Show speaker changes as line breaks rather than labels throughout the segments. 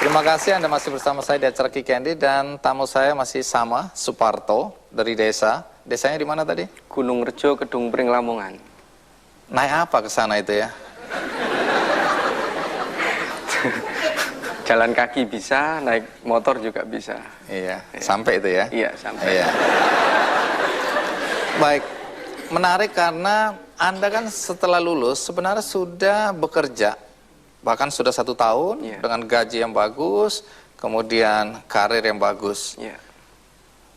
Terima kasih Anda masih bersama saya di acara Kikendi dan tamu saya masih sama, Suparto dari desa. Desanya di mana tadi?
Gunung Rejo, Kedung Pring, Lamongan.
Naik apa ke sana itu ya?
Jalan kaki bisa, naik motor juga bisa.
Iya, sampai itu ya?
Iya, sampai.
Iya. Baik, menarik karena Anda kan setelah lulus sebenarnya sudah bekerja. Bahkan sudah 1 tahun dengan gaji yang bagus, kemudian karir yang bagus.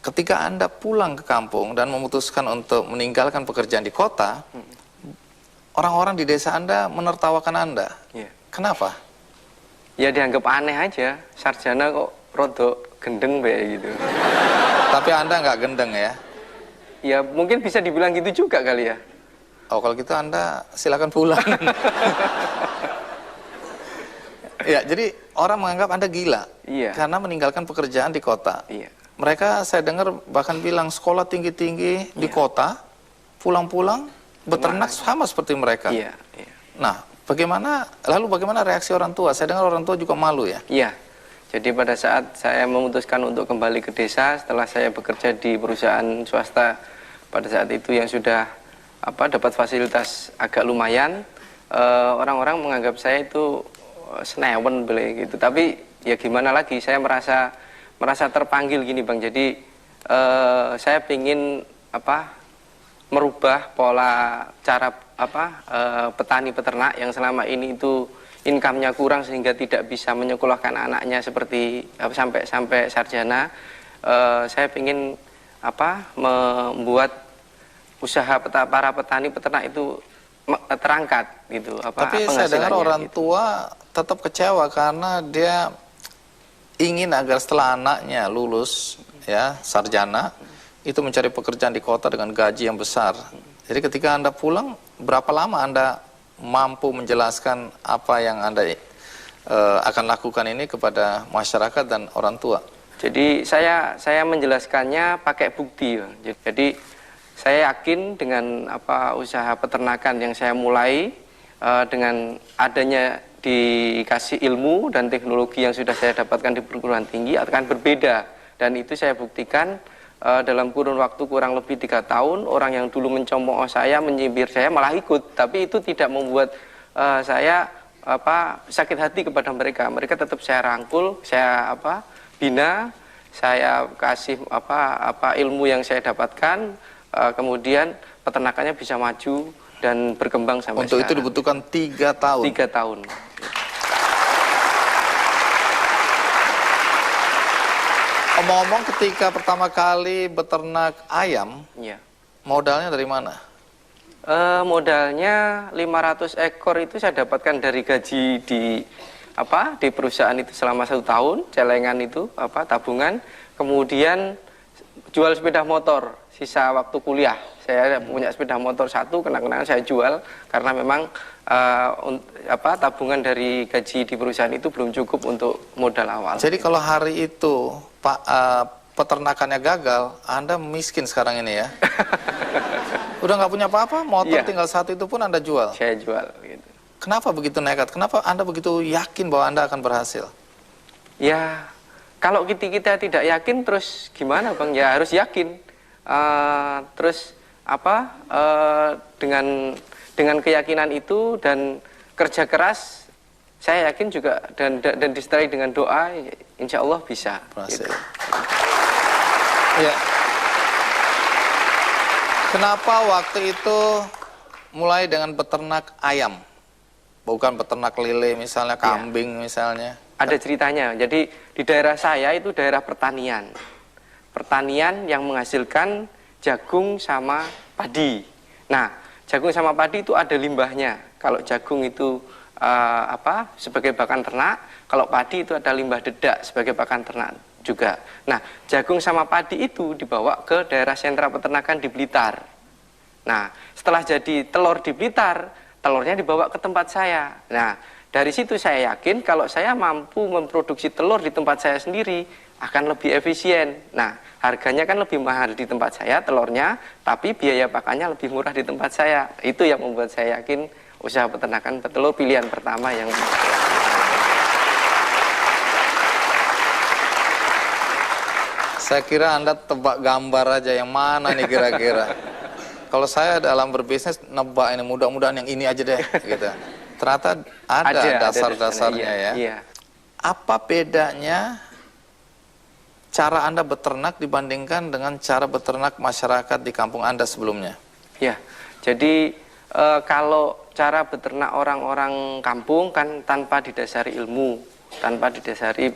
Ketika Anda pulang ke kampung dan memutuskan untuk meninggalkan pekerjaan di kota, orang-orang di desa Anda menertawakan Anda. Kenapa?
Ya dianggap aneh aja, sarjana kok rodok gendeng be gitu.
Tapi Anda nggak gendeng ya?
Ya mungkin bisa dibilang gitu juga kali ya.
Oh kalau gitu Anda silakan pulang. Ya, jadi orang menganggap Anda gila karena meninggalkan pekerjaan di kota. Mereka saya dengar bahkan bilang sekolah tinggi-tinggi di kota, pulang-pulang beternak sama seperti mereka. Nah, bagaimana reaksi orang tua? Saya dengar orang tua juga malu ya?
Iya, jadi pada saat saya memutuskan untuk kembali ke desa setelah saya bekerja di perusahaan swasta, pada saat itu yang sudah dapat fasilitas agak lumayan, orang-orang menganggap saya itu senewen beli gitu. Tapi ya gimana lagi, saya merasa terpanggil gini Bang. Jadi saya ingin merubah pola cara petani peternak yang selama ini itu income-nya kurang sehingga tidak bisa menyekolahkan anaknya seperti sampai sarjana. Saya ingin membuat usaha para petani peternak itu terangkat gitu.
Tapi saya dengar orang tua tetap kecewa karena dia ingin agar setelah anaknya lulus ya sarjana itu mencari pekerjaan di kota dengan gaji yang besar. Jadi ketika Anda pulang, berapa lama Anda mampu menjelaskan apa yang Anda akan lakukan ini kepada masyarakat dan orang tua?
Jadi saya menjelaskannya pakai bukti. Jadi saya yakin dengan usaha peternakan yang saya mulai, dengan adanya dikasih ilmu dan teknologi yang sudah saya dapatkan di perguruan tinggi akan berbeda. Dan itu saya buktikan dalam kurun waktu kurang lebih 3 tahun, orang yang dulu mencemooh saya, menyindir saya malah ikut. Tapi itu tidak membuat saya sakit hati kepada mereka. Mereka tetap saya rangkul, saya bina, saya kasih ilmu yang saya dapatkan. Kemudian peternakannya bisa maju dan berkembang sampai
Untuk
sekarang.
Itu dibutuhkan 3 tahun.
3 tahun.
Omong-omong ketika pertama kali beternak ayam, modalnya dari mana?
Modalnya 500 ekor itu saya dapatkan dari gaji di perusahaan itu selama 1 tahun, celengan itu tabungan, kemudian jual sepeda motor sisa waktu kuliah. Saya punya sepeda motor 1, kenang-kenangan saya jual karena memang tabungan dari gaji di perusahaan itu belum cukup untuk modal awal.
Jadi kalau hari itu peternakannya gagal, Anda miskin sekarang ini ya? Udah nggak punya apa-apa, motor tinggal 1 itu pun Anda jual?
Saya jual gitu.
Kenapa begitu nekat? Kenapa Anda begitu yakin bahwa Anda akan berhasil?
Ya, kalau kita tidak yakin terus gimana Bang? Ya harus yakin. Terus dengan keyakinan itu dan kerja keras, saya yakin juga dan disertai dengan doa, insya Allah bisa.
Gitu. Ya. Kenapa waktu itu mulai dengan peternak ayam, bukan peternak lele misalnya, kambing misalnya?
Ada ceritanya. Jadi di daerah saya itu daerah pertanian. Pertanian yang menghasilkan jagung sama padi. Nah, jagung sama padi itu ada limbahnya. Kalau jagung itu sebagai pakan ternak, kalau padi itu ada limbah dedak sebagai pakan ternak juga. Nah, jagung sama padi itu dibawa ke daerah sentra peternakan di Blitar. Nah, setelah jadi telur di Blitar, telurnya dibawa ke tempat saya. Nah, dari situ saya yakin kalau saya mampu memproduksi telur di tempat saya sendiri akan lebih efisien. Nah, harganya kan lebih mahal di tempat saya telurnya, tapi biaya pakannya lebih murah di tempat saya. Itu yang membuat saya yakin usaha peternakan petelur pilihan pertama yang
Saya kira Anda tebak gambar aja yang mana nih kira-kira. Kalau saya dalam berbisnis nebak ini mudah-mudahan yang ini aja deh gitu. Ternyata ada dasar-dasarnya ya.
Iya.
Apa bedanya cara Anda beternak dibandingkan dengan cara beternak masyarakat di kampung Anda sebelumnya?
Ya, jadi kalau cara beternak orang-orang kampung kan tanpa didasari ilmu, tanpa didasari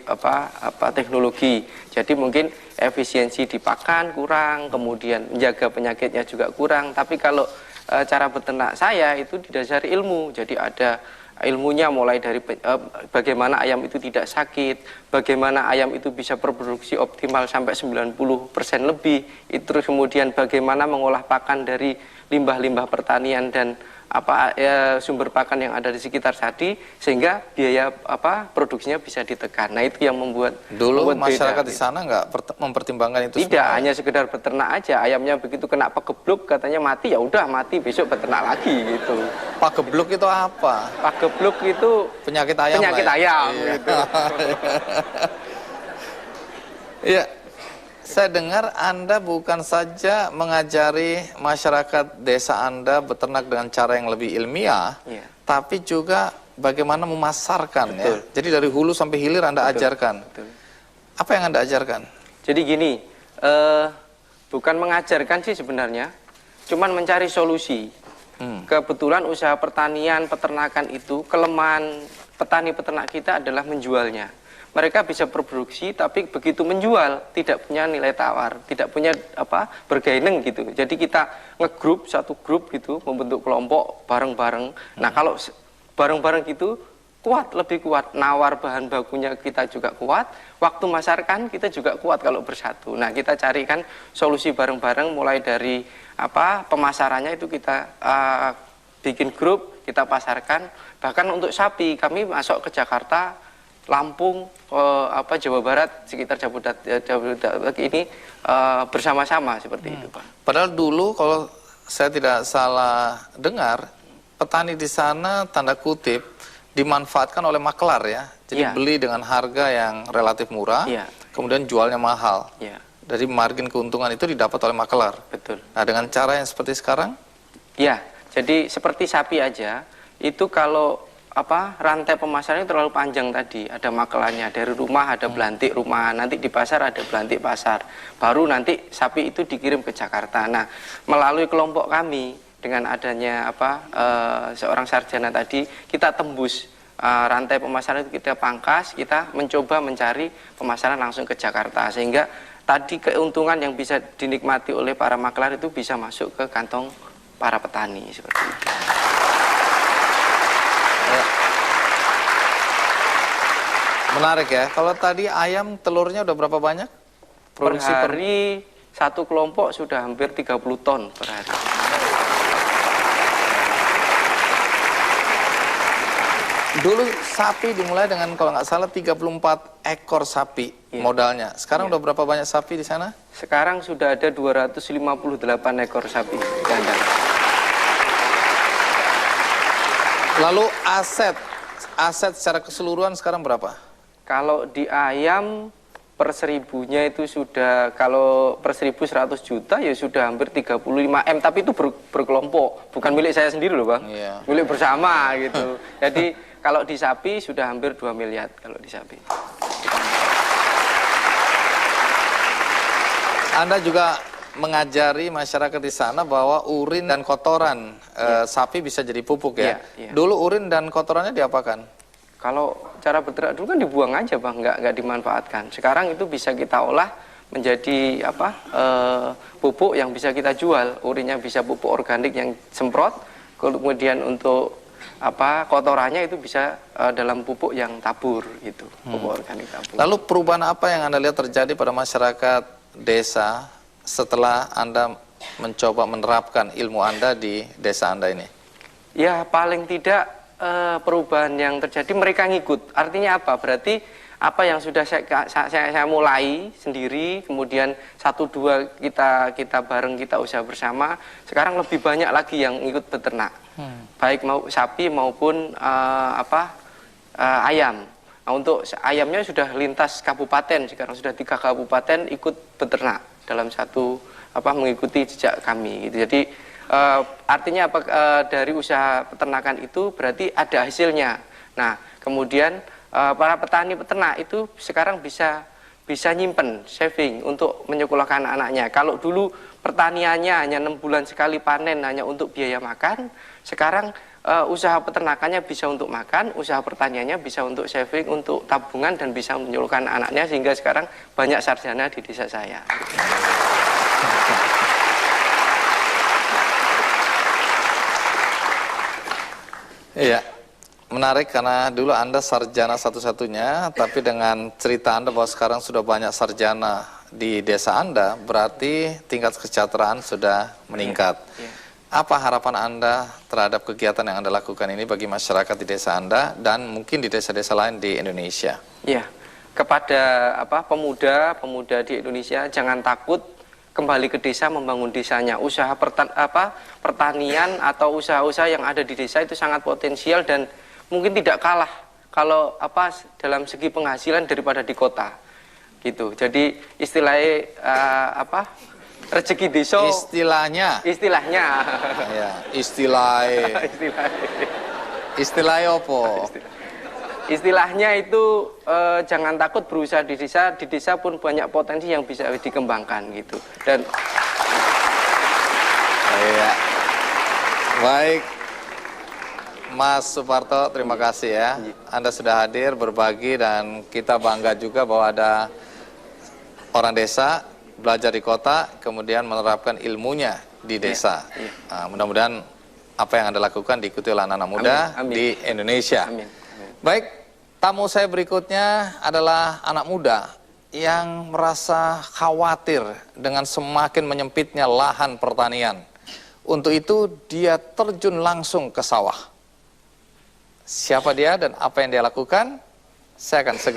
teknologi. Jadi mungkin efisiensi di pakan kurang, kemudian menjaga penyakitnya juga kurang. Tapi kalau cara beternak saya itu didasari ilmu. Jadi ada ilmunya mulai dari bagaimana ayam itu tidak sakit, bagaimana ayam itu bisa berproduksi optimal sampai 90% lebih, itu terus kemudian bagaimana mengolah pakan dari limbah-limbah pertanian dan sumber pakan yang ada di sekitar tadi sehingga biaya produksinya bisa ditekan. Nah, itu yang membuat
masyarakat
beda,
di sana nggak mempertimbangkan itu
tidak
semua.
Hanya sekedar beternak aja, ayamnya begitu kena pagebluk katanya mati, ya udah mati, besok beternak lagi gitu.
Pagebluk itu apa?
Pagebluk itu
penyakit ayam.
Ayam
iya.
gitu.
Iya. Saya dengar Anda bukan saja mengajari masyarakat desa Anda beternak dengan cara yang lebih ilmiah, tapi juga bagaimana memasarkan. Ya. Jadi dari hulu sampai hilir Anda ajarkan. Betul. Apa yang Anda ajarkan?
Jadi gini, bukan mengajarkan sih sebenarnya, cuman mencari solusi. Kebetulan usaha pertanian, peternakan itu, kelemahan petani peternak kita adalah menjualnya. Mereka bisa berproduksi, tapi begitu menjual tidak punya nilai tawar, tidak punya bergaining gitu. Jadi kita ngegrup satu grup gitu, membentuk kelompok bareng-bareng. Nah kalau bareng-bareng gitu kuat, lebih kuat, nawar bahan bakunya kita juga kuat, waktu masarkan kita juga kuat kalau bersatu. Nah kita carikan solusi bareng-bareng, mulai dari pemasarannya itu kita bikin grup, kita pasarkan. Bahkan untuk sapi kami masuk ke Jakarta, Lampung, Jawa Barat, sekitar Jabodetabek ini bersama-sama seperti itu, Pak.
Padahal dulu kalau saya tidak salah dengar, petani di sana tanda kutip dimanfaatkan oleh makelar ya. Jadi beli dengan harga yang relatif murah, kemudian jualnya mahal. Dari margin keuntungan itu didapat oleh makelar.
Betul.
Nah dengan cara yang seperti sekarang?
Ya, jadi seperti sapi aja, itu kalau rantai pemasarannya terlalu panjang tadi, ada makelannya, dari rumah ada belantik rumah, nanti di pasar ada belantik pasar, baru nanti sapi itu dikirim ke Jakarta. Nah, melalui kelompok kami dengan adanya seorang sarjana tadi, kita tembus rantai pemasaran itu, kita pangkas, kita mencoba mencari pemasaran langsung ke Jakarta, sehingga tadi keuntungan yang bisa dinikmati oleh para makelar itu bisa masuk ke kantong para petani seperti itu.
Menarik ya. Kalau tadi ayam telurnya udah berapa banyak?
Produksi per hari satu kelompok sudah hampir 30 ton per hari.
Dulu sapi dimulai dengan kalau nggak salah 34 ekor sapi modalnya. Sekarang udah berapa banyak sapi di sana?
Sekarang sudah ada 258 ekor sapi kandang.
Lalu aset secara keseluruhan sekarang berapa?
Kalau di ayam per 1000-nya itu sudah, kalau per 1.100 juta ya sudah hampir 35 M, tapi itu berkelompok, bukan milik saya sendiri loh Bang, milik bersama gitu. Jadi kalau di sapi sudah hampir 2 miliar kalau di sapi.
Anda juga mengajari masyarakat di sana bahwa urin dan kotoran sapi bisa jadi pupuk ya. Dulu urin dan kotorannya diapakan?
Kalau cara berternak dulu kan dibuang aja Bang, nggak dimanfaatkan. Sekarang itu bisa kita olah menjadi pupuk yang bisa kita jual. Urinnya bisa pupuk organik yang semprot, kemudian untuk kotorannya itu bisa dalam pupuk yang tabur gitu, pupuk organik tabur.
Lalu perubahan apa yang Anda lihat terjadi pada masyarakat desa setelah Anda mencoba menerapkan ilmu Anda di desa Anda ini? Ya
paling tidak perubahan yang terjadi mereka ngikut. Artinya apa? Berarti apa yang sudah saya mulai sendiri, kemudian 1-2 kita bareng, kita usaha bersama, sekarang lebih banyak lagi yang ikut beternak. Baik mau sapi maupun ayam. Nah, untuk ayamnya sudah lintas kabupaten, sekarang sudah 3 kabupaten ikut beternak dalam satu mengikuti jejak kami gitu. Jadi artinya dari usaha peternakan itu berarti ada hasilnya. Nah, kemudian para petani peternak itu sekarang bisa nyimpen, saving untuk menyekolahkan anaknya. Kalau dulu pertaniannya hanya 6 bulan sekali panen hanya untuk biaya makan, sekarang usaha peternakannya bisa untuk makan, usaha pertaniannya bisa untuk saving, untuk tabungan, dan bisa menyekolahkan anaknya, sehingga sekarang banyak sarjana di desa saya.
Iya, menarik karena dulu Anda sarjana satu-satunya, tapi dengan cerita Anda bahwa sekarang sudah banyak sarjana di desa Anda, berarti tingkat kesejahteraan sudah meningkat. Apa harapan Anda terhadap kegiatan yang Anda lakukan ini bagi masyarakat di desa Anda dan mungkin di desa-desa lain di Indonesia?
Ya, kepada pemuda di Indonesia, jangan takut kembali ke desa, membangun desanya. Usaha pertanian atau usaha-usaha yang ada di desa itu sangat potensial dan mungkin tidak kalah kalau dalam segi penghasilan daripada di kota. Gitu. Jadi istilahnya rezeki desa. Istilahnya.
Ya, istilahnya apa?
Istilahnya itu jangan takut berusaha di desa pun banyak potensi yang bisa dikembangkan gitu. Dan
iya. Baik, Mas Suparto, terima kasih ya. Anda sudah hadir berbagi dan kita bangga juga bahwa ada orang desa belajar di kota kemudian menerapkan ilmunya di desa. Nah, mudah-mudahan apa yang Anda lakukan diikuti oleh anak-anak muda di Indonesia. Baik, tamu saya berikutnya adalah anak muda yang merasa khawatir dengan semakin menyempitnya lahan pertanian. Untuk itu dia terjun langsung ke sawah. Siapa dia dan apa yang dia lakukan? Saya akan segera